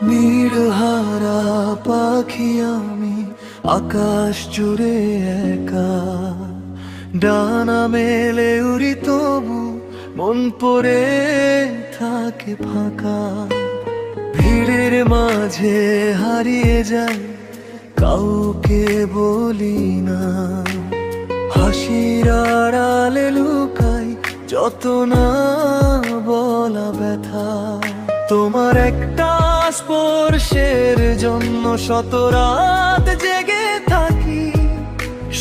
নির্হারা পাখি আমি, আকাশ জুড়ে একা, ডানা মেলে উড়ি তবু মন পড়ে থাকে ফাঁকা। ভিড়ের মাঝে হারিয়ে যায়, কাউকে বলি না, হাসির আড়ালে লুকাই যত না বলা ব্যথা। তোমার একটা স্পর্শের জন্য শত রাত জেগে থাকি,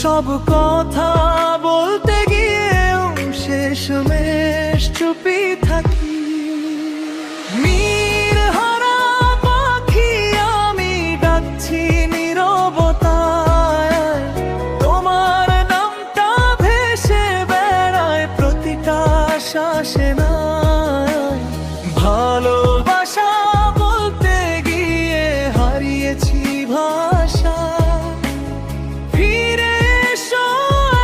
সব কথা বলতে গিয়েও শেষমেশ চুপি থাকি। নির্হারা পাখি আমি, ডাকছি নীরবতায়, তোমার নামটা ভেসে বেড়ায় প্রতিটা শ্বাসে না। ভালোবাসা বলতে গিয়ে হারিয়েছি ভাষা, ফিরে এসো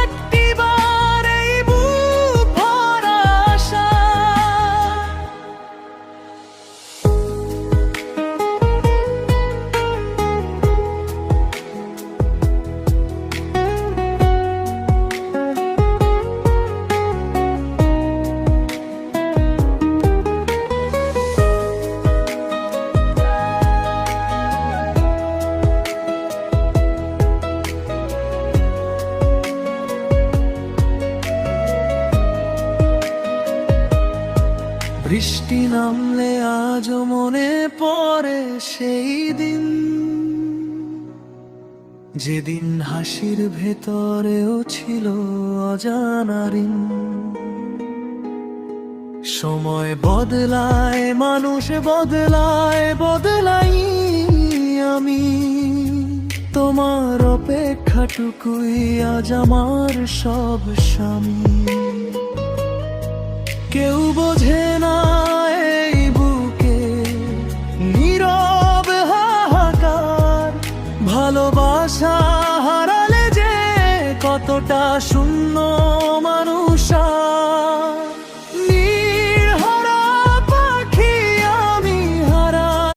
একটিবার এই বুক ভরা আশা। বৃষ্টি নামলে আজও মনে পড়ে সেই দিন, যেদিন হাসির ভেতরেও ছিল অজানা ঋণ। সময় বদলায়, মানুষ বদলায়, বদলাই আমি, তোমার অপেক্ষাটুকুই আজ আমার সব স্বামী। কেউ বোঝে না এই বুকে নীরব হাহাকার, ভালোবাসা হারালে যে কতটা শূন্য মানুষ।